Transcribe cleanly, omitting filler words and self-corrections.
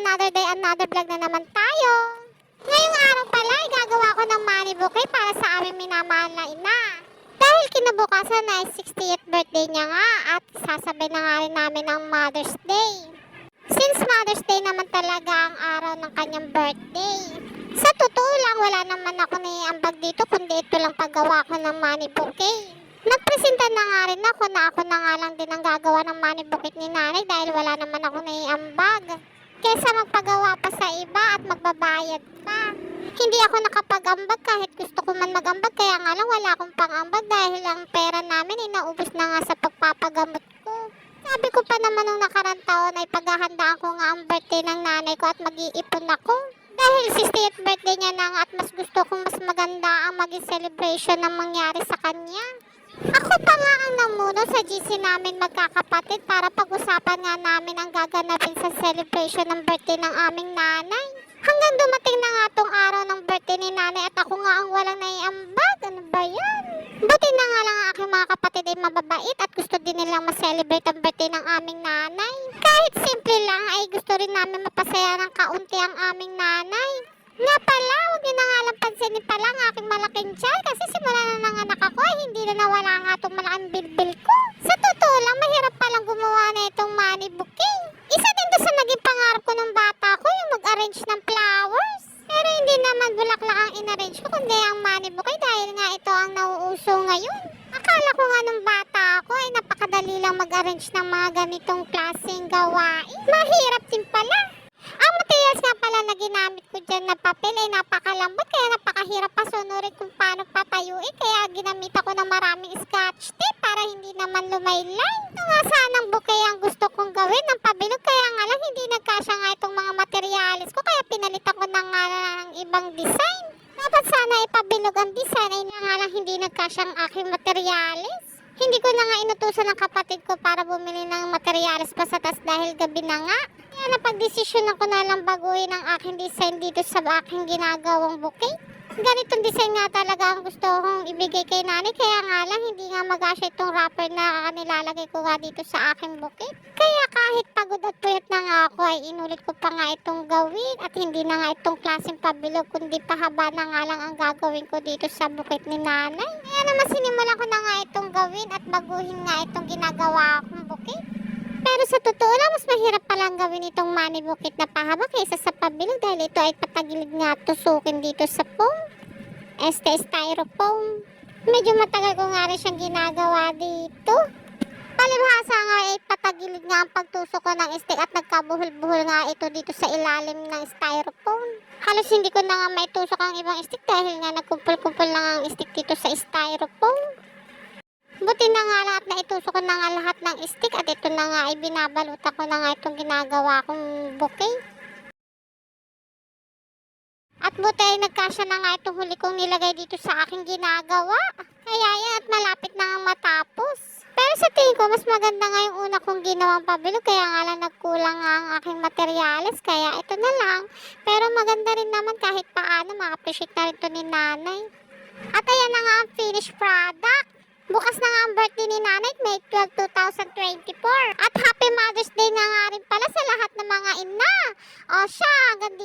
another day, another vlog na naman tayo. Ngayong araw pala, gagawa ko ng money bouquet para sa aming minamahal na ina. Dahil kinabukasan na ay 60th birthday niya nga at sasabay na nga rin namin ang Mother's Day. Since Mother's Day naman talaga ang araw ng kanyang birthday. Sa totoo lang, wala naman ako naiambag dito kundi ito lang paggawa ko ng money bouquet. Nagpresenta na nga rin ako na nga lang din ang gagawa ng money bouquet ni nanay dahil wala naman ako naiambag. Kesa magpagawa pa sa iba at magbabayad pa. Hindi ako nakapag-ambag kahit gusto ko man mag-ambag, kaya nga lang wala akong pang-ambag dahil ang pera namin ay naubos na nga sa pagpapagamot ko. Sabi ko pa naman nung nakarang taon ay paghahandaan ko nga ang birthday ng nanay ko at mag-iipon ako. Dahil 60th birthday niya na nga at mas gusto kong mas maganda ang maging celebration na mangyari sa kanya. Ako pa nga ang namuno sa GC namin magkakapatid para pag-usapan nga namin ang gaganapin sa celebration ng birthday ng aming nanay. Hanggang dumating na nga tong araw ng birthday ni nanay at ako nga ang walang naiambag. Ano ba yan? Buti na nga lang ang aking mga kapatid ay mababait at gusto din nilang ma-celebrate ang birthday ng aming nanay. Kahit simple lang ay gusto rin namin mapasaya ng kaunti ang aming nanay. Nga pala, huwag nyo na nga lang pansinin pala ang aking malaking tiyan kasi simula na nanganak ako ay hindi na nawala nga itong malaking bilbil ko. Sa totoo lang, mahirap palang gumawa na itong money bouquet. Isa din to sa naging pangarap ko nung bata ko, yung mag-arrange ng flowers. Pero hindi naman bulaklak ang in-arrange ko kundi ang money bouquet dahil nga ito ang nauuso ngayon. Akala ko nga nung bata ako ay napakadali lang mag-arrange ng mga ganitong klaseng gawain. Mahirap din pala. Ang materials nga pala na ginamit ko dyan na papel ay napakalambot kaya napakahirap pasunurin kung paano papayuin kaya ginamit ako ng maraming scotch tape para hindi naman lumaylay. Ito nga sanang bouquet ang gusto kong gawin ng pabilog kaya nga lang hindi nagkasya nga itong mga materials ko kaya pinalitan ko na nga ng ibang design. Dapat sana ipabilog ang design ay nga lang hindi nagkasya ang aking materials. Hindi ko na nga inutusan ng kapatid ko para bumili ng materials pa sa tas dahil gabi na nga. Kaya napag-desisyon ako na lang baguhin ang aking design dito sa aking ginagawang bouquet. Ganitong design nga talaga ang gusto kong ibigay kay nanay. Kaya nga lang hindi nga mag-asya itong wrapper na nilalagay ko nga dito sa aking bouquet. Kaya kahit pagod at puyat na nga ako ay inulit ko pa nga itong gawin. At hindi na nga itong klaseng pabilog kundi pahaba na nga lang ang gagawin ko dito sa bouquet ni nanay. Kaya naman sinimula ko na nga itong gawin at baguhin nga itong ginagawa akong bouquet. Pero sa totoo lang, mas mahirap palang gawin itong money bouquet na pahaba kaysa sa pabilog dahil ito ay patagilid nga tusukin dito sa foam. Styrofoam. Medyo matagal ko nga rin siyang ginagawa dito. Palibhasa nga ay patagilid nga ang pagtusok ko ng stick at nagkabuhol-buhol nga ito dito sa ilalim ng styrofoam. Halos hindi ko na nga maitusok ang ibang stick dahil nga nagkumpul-kumpul lang ang stick dito sa styrofoam. Buti na nga lang at naitusok ko na nga lahat ng stick at ito na nga ay binabalutan ko na nga itong ginagawa kong bouquet. At buti ay nagkasya na nga itong huli kong nilagay dito sa aking ginagawa. Kaya yan at malapit na nga matapos. Pero sa tingin ko mas maganda nga yung una kong ginawang pabilog kaya nga lang nagkulang nga ang aking materyales kaya ito na lang. Pero maganda rin naman kahit paano ma-appreciate na rin ito ni nanay. At ayan na nga ang finished product. Bukas na nga ang birthday ni nanay, May 12, 2024. At happy Mother's Day na nga rin pala sa lahat ng mga ina. O siya, ang ganda